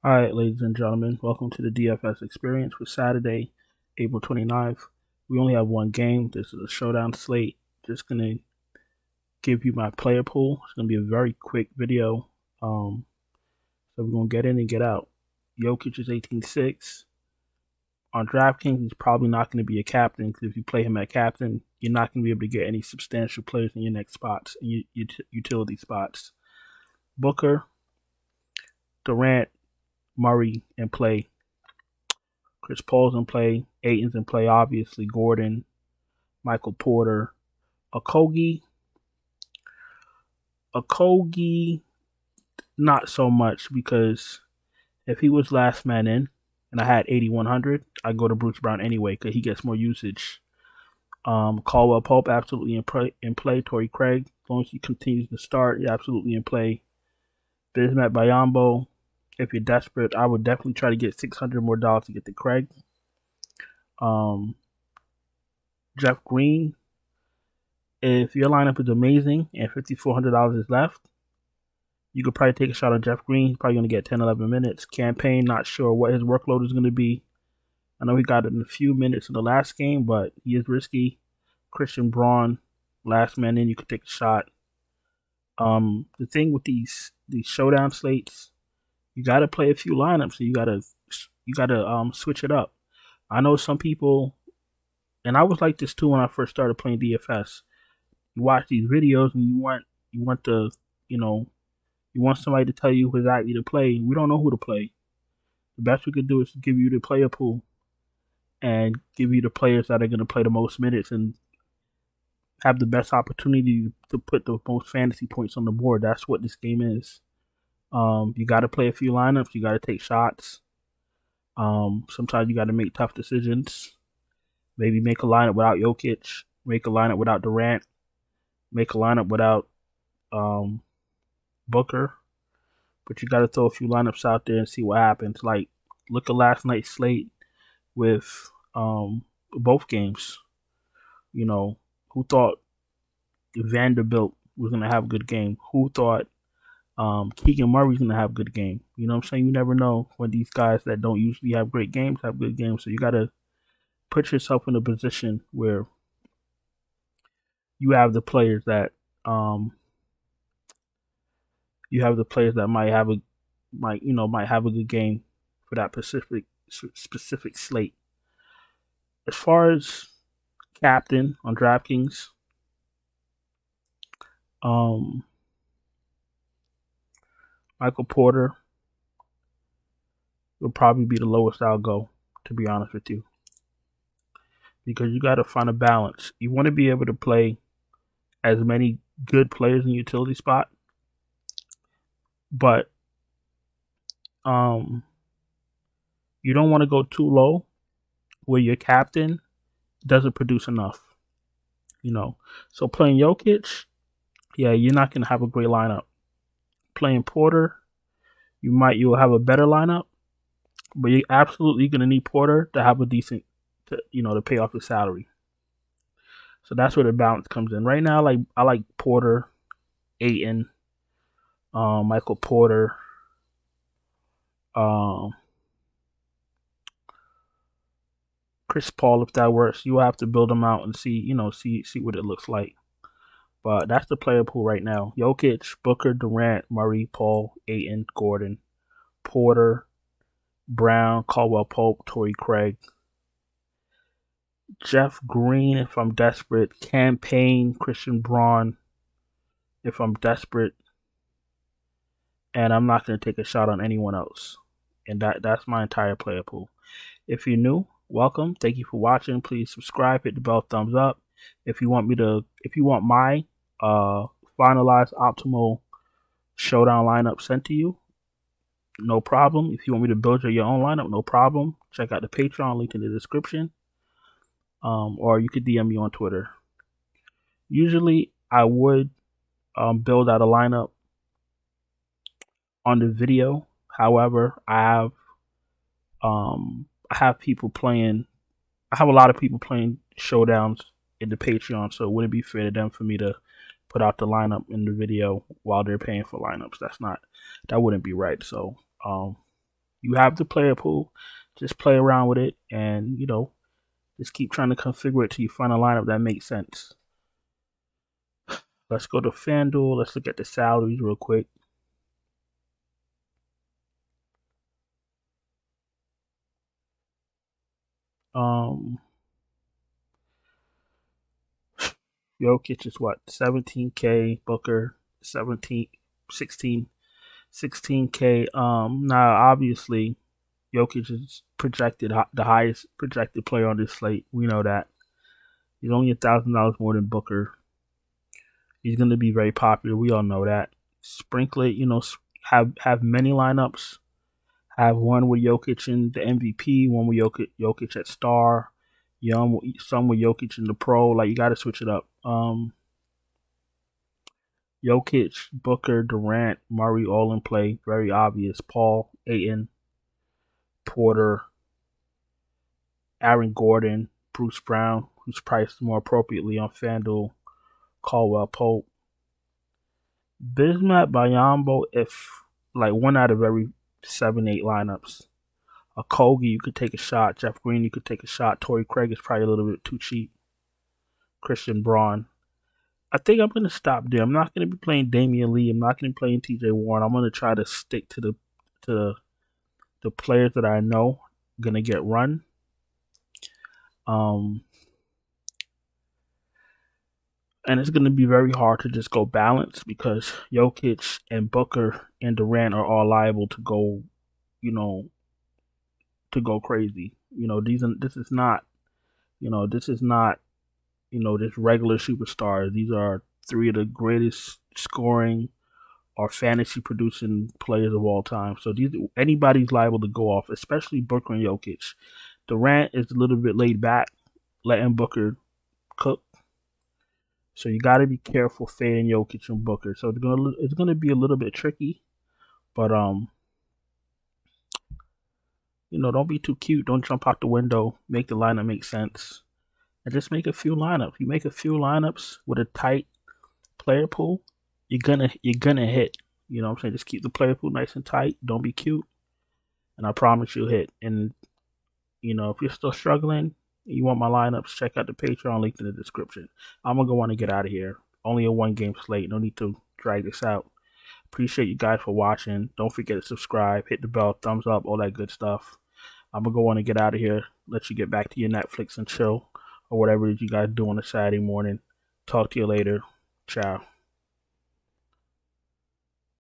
All right, ladies and gentlemen, welcome to the DFS experience for Saturday, April 29th. We only have one game. This is a showdown slate. Just going to give you my player pool. It's going to be a very quick video. So we're going to get in and get out. Jokic is 18-6. On DraftKings, he's probably not going to be a captain because if you play him at captain, you're not going to be able to get any substantial players in your next spots, in your utility spots. Booker, Durant, Murray in play. Chris Paul's in play. Ayton's in play, obviously. Gordon, Michael Porter. Okogie, not so much because if he was last man in and I had 8,100, I'd go to Bruce Brown anyway because he gets more usage. Caldwell Pope, absolutely in play. Torrey Craig, as long as he continues to start, he's absolutely in play. Bismack Biyombo, if you're desperate, I would definitely try to get $600 more to get the Craig. Jeff Green, if your lineup is amazing and $5,400 is left, you could probably take a shot on Jeff Green. He's probably going to get 10, 11 minutes. Campaign, not sure what his workload is going to be. I know he got it in a few minutes in the last game, but he is risky. Christian Braun, last man in, you could take a shot. The thing with these showdown slates, you got to play a few lineups. So you got to switch it up. I know some people, and I was like this too when I first started playing DFS. You watch these videos and you want somebody to tell you who exactly to play. We don't know who to play. The best we could do is give you the player pool and give you the players that are going to play the most minutes and have the best opportunity to put the most fantasy points on the board. That's what this game is. You got to play a few lineups. You got to take shots. Sometimes you got to make tough decisions. Maybe make a lineup without Jokic. Make a lineup without Durant. Make a lineup without Booker. But you got to throw a few lineups out there and see what happens. Like, look at last night's slate with both games. You know, who thought Vanderbilt was going to have a good game? Who thought Keegan Murray's going to have a good game? You know what I'm saying? You never know when these guys that don't usually have great games have good games. So you got to put yourself in a position where you have the players that might have a good game for that specific slate. As far as captain on DraftKings, Michael Porter will probably be the lowest I'll go, to be honest with you, because you got to find a balance. You want to be able to play as many good players in utility spot, but you don't want to go too low where your captain doesn't produce enough. So playing Jokic, yeah, you're not going to have a great lineup. Playing Porter, you'll have a better lineup, but you're absolutely going to need Porter to have a decent, to pay off his salary. So that's where the balance comes in. Right now, I like Porter, Ayton, Michael Porter, Chris Paul. If that works, you will have to build them out and see what it looks like. But that's the player pool right now. Jokic, Booker, Durant, Murray, Paul, Ayton, Gordon, Porter, Brown, Caldwell Pope, Torrey Craig, Jeff Green if I'm desperate, Campaign, Christian Braun if I'm desperate, and I'm not going to take a shot on anyone else. And that's my entire player pool. If you're new, welcome. Thank you for watching. Please subscribe, hit the bell, thumbs up. If you want my finalized optimal showdown lineup sent to you, no problem. If you want me to build your own lineup, no problem. Check out the Patreon, link in the description. Or you could DM me on Twitter. Usually, I would build out a lineup on the video. However, I have people playing. I have a lot of people playing showdowns in the Patreon, so it wouldn't be fair to them for me to put out the lineup in the video while they're paying for lineups. That wouldn't be right. So You have the player pool. Just play around with it, and just keep trying to configure it till you find a lineup that makes sense. Let's go to FanDuel. Let's look at the salaries real quick. Jokic is what, 17K. Booker 17, 16, 16K. Now obviously Jokic is projected the highest projected player on this slate. We know that he's only $1,000 more than Booker. He's going to be very popular. We all know that. Sprinkle it, have many lineups. Have one with Jokic in the MVP, one with Jokic at star, some with Jokic in the pro. Like, you got to switch it up. Jokic, Booker, Durant, Murray, all in play. Very obvious. Paul, Ayton, Porter, Aaron Gordon, Bruce Brown, who's priced more appropriately on FanDuel, Caldwell Pope, Bismack Biyombo, if like one out of every 7-8 lineups. A Kogi, you could take a shot. Jeff Green, you could take a shot. Torrey Craig is probably a little bit too cheap. Christian Braun. I think I'm going to stop there. I'm not going to be playing Damian Lee. I'm not going to be playing TJ Warren. I'm going to try to stick to the players that I know going to get run. And it's going to be very hard to just go balance because Jokic and Booker and Durant are all liable to go, to go crazy. This is not just regular superstars. These are three of the greatest scoring or fantasy producing players of all time. So anybody's liable to go off, especially Booker and Jokic. Durant is a little bit laid back, letting Booker cook. So you got to be careful fading Jokic and Booker. So it's gonna be a little bit tricky, but don't be too cute. Don't jump out the window. Make the lineup make sense, and just make a few lineups. You make a few lineups with a tight player pool, you're gonna hit. You know what I'm saying? Just keep the player pool nice and tight. Don't be cute, and I promise you'll hit. And if you're still struggling, you want my lineups, check out the Patreon link in the description. I'm gonna want to get out of here. Only a 1-game slate. No need to drag this out. Appreciate you guys for watching. Don't forget to subscribe, hit the bell, thumbs up, all that good stuff. I'm gonna want to get out of here. Let you get back to your Netflix and chill, or whatever it is you guys do on a Saturday morning. Talk to you later. Ciao.